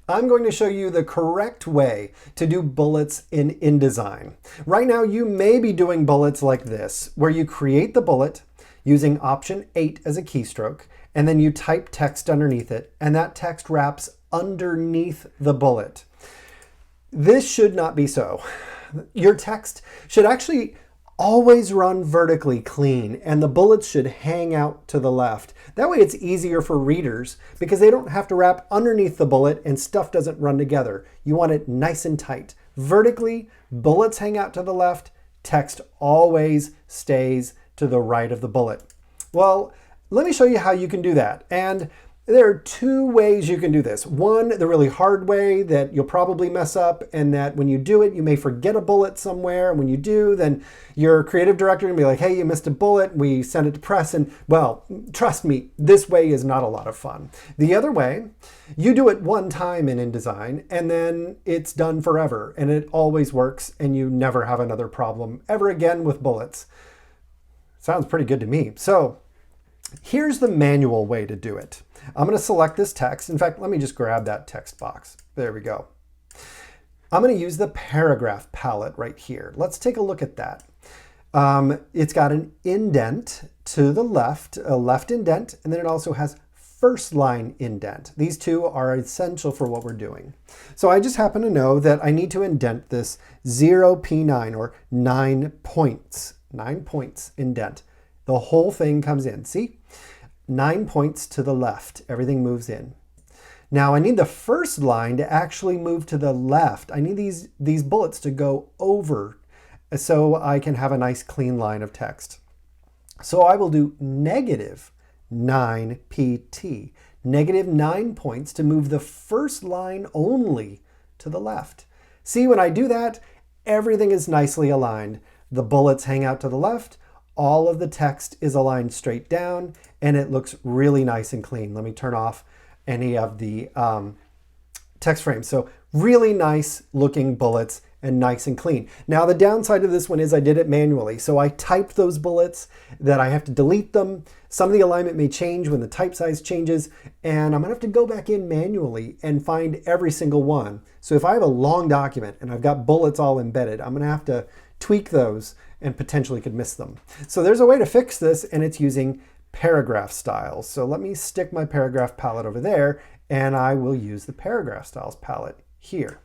I'm going to show you the correct way to do bullets in InDesign. Right now, you may be doing bullets like this, where you create the bullet using Option 8 as a keystroke, and then you type text underneath it, and that text wraps underneath the bullet. This should not be so. Your text should actually always run vertically clean, and the bullets should hang out to the left. That way it's easier for readers because they don't have to wrap underneath the bullet and stuff doesn't run together. You want it nice and tight. Vertically, bullets hang out to the left, text always stays to the right of the bullet. Well, let me show you how you can do that. And there are two ways you can do this. One, the really hard way that you'll probably mess up, and that when you do it, you may forget a bullet somewhere. And when you do, then your creative director will be like, hey, you missed a bullet. We sent it to press. And well, trust me, this way is not a lot of fun. The other way, you do it one time in InDesign, and then it's done forever. And it always works, and you never have another problem ever again with bullets. Sounds pretty good to me. So here's the manual way to do it. I'm going to select this text. In fact, let me just grab that text box. There we go. I'm going to use the paragraph palette right here. Let's take a look at that. It's got an indent to the left, a left indent, and then it also has first line indent. These two are essential for what we're doing. So I just happen to know that I need to indent this 0p9 or 9 points. 9 points indent. The whole thing comes in. See? 9 points to the left. Everything moves in. Now I need the first line to actually move to the left. I need these bullets to go over so I can have a nice clean line of text. So I will do negative 9 pt. Negative 9 points to move the first line only to the left. See, when I do that, everything is nicely aligned. The bullets hang out to the left. All of the text is aligned straight down, and it looks really nice and clean. Let me turn off any of the text frames. So really nice looking bullets and nice and clean. Now the downside of this one is I did it manually. So I typed those bullets that I have to delete them. Some of the alignment may change when the type size changes, and I'm gonna have to go back in manually and find every single one. So if I have a long document and I've got bullets all embedded, I'm gonna have to tweak those and potentially could miss them. So there's a way to fix this, and it's using paragraph styles. So let me stick my paragraph palette over there, and I will use the paragraph styles palette here.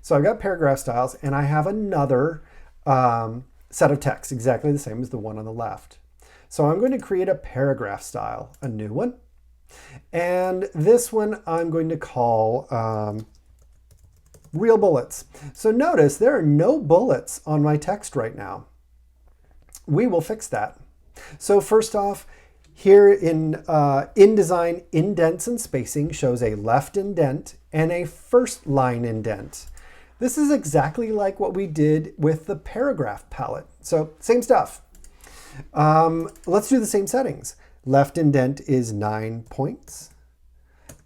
So I've got paragraph styles, and I have another set of text, exactly the same as the one on the left. So I'm going to create a paragraph style, a new one. And this one I'm going to call real bullets. So notice there are no bullets on my text right now. We will fix that. So first off, here in InDesign, indents and spacing shows a left indent and a first line indent. This is exactly like what we did with the paragraph palette. So same stuff. Let's do the same settings. Left indent is 9 points.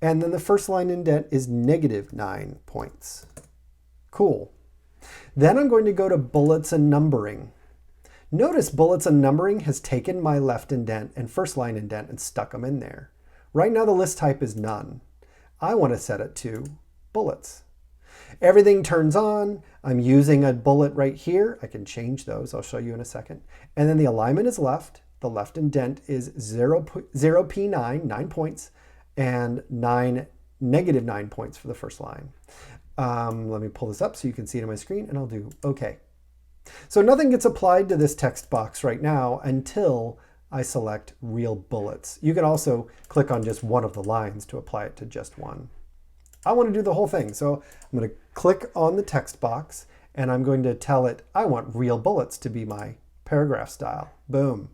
And then the first line indent is negative 9 points. Cool. Then I'm going to go to bullets and numbering. Notice bullets and numbering has taken my left indent and first line indent and stuck them in there. Right now the list type is none. I want to set it to bullets. Everything turns on. I'm using a bullet right here. I can change those. I'll show you in a second. And then the alignment is left. The left indent is 0p9, 9 points, and negative 9 points for the first line. Let me pull this up so you can see it on my screen, and I'll do OK. So nothing gets applied to this text box right now until I select real bullets. You can also click on just one of the lines to apply it to just one. I want to do the whole thing. So I'm going to click on the text box, and I'm going to tell it I want real bullets to be my paragraph style. Boom.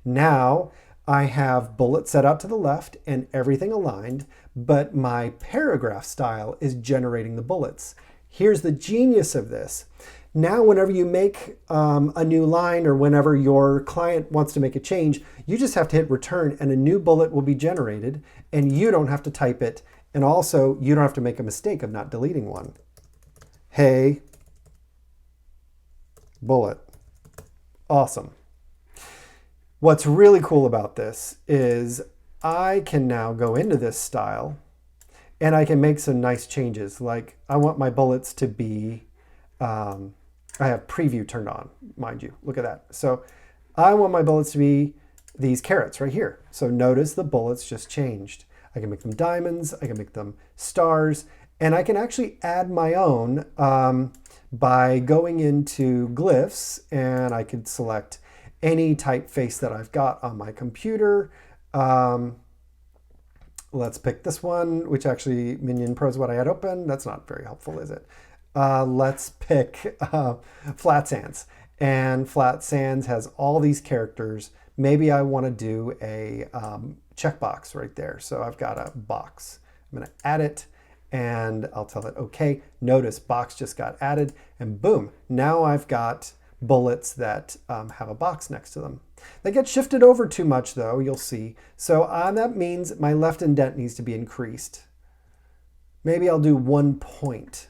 Now I have bullets set out to the left and everything aligned, but my paragraph style is generating the bullets. Here's the genius of this. Now, whenever you make a new line or whenever your client wants to make a change, you just have to hit return and a new bullet will be generated, and you don't have to type it. And also, you don't have to make a mistake of not deleting one. Hey, bullet. Awesome. What's really cool about this is I can now go into this style And I can make some nice changes. Like I want my bullets to be, I have preview turned on, mind you. Look at that. So I want my bullets to be these carrots right here. So notice the bullets just changed. I can make them diamonds, I can make them stars, and I can actually add my own by going into glyphs, and I could select any typeface that I've got on my computer. Let's pick this one, which actually Minion Pro is what I had open. That's not very helpful, is it? Let's pick Flat Sands. And Flat Sands has all these characters. Maybe I want to do a checkbox right there. So I've got a box. I'm going to add it and I'll tell it, okay. Notice box just got added and boom, now I've got bullets that have a box next to them. They get shifted over too much though, you'll see. So that means my left indent needs to be increased. Maybe I'll do 1 point.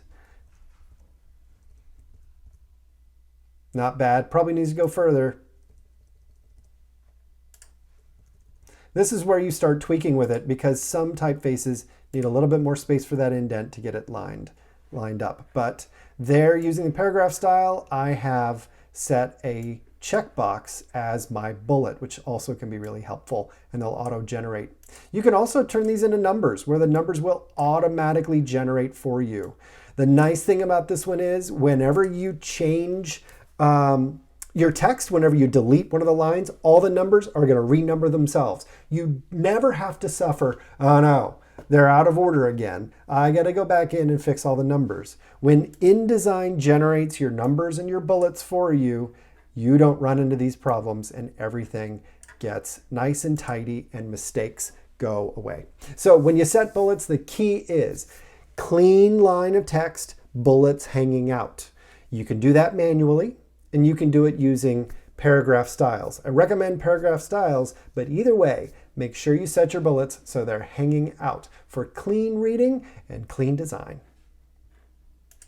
Not bad, probably needs to go further. This is where you start tweaking with it because some typefaces need a little bit more space for that indent to get it lined up. But there, using the paragraph style, I have set a checkbox as my bullet, which also can be really helpful, and they'll auto-generate. You can also turn these into numbers where the numbers will automatically generate for you. The nice thing about this one is whenever you change your text, whenever you delete one of the lines, all the numbers are going to renumber themselves. You never have to suffer, oh no, they're out of order again. I got to go back in and fix all the numbers. When InDesign generates your numbers and your bullets for you, you don't run into these problems and everything gets nice and tidy and mistakes go away. So when you set bullets, the key is clean line of text, bullets hanging out. You can do that manually and you can do it using paragraph styles. I recommend paragraph styles, but either way, make sure you set your bullets so they're hanging out for clean reading and clean design.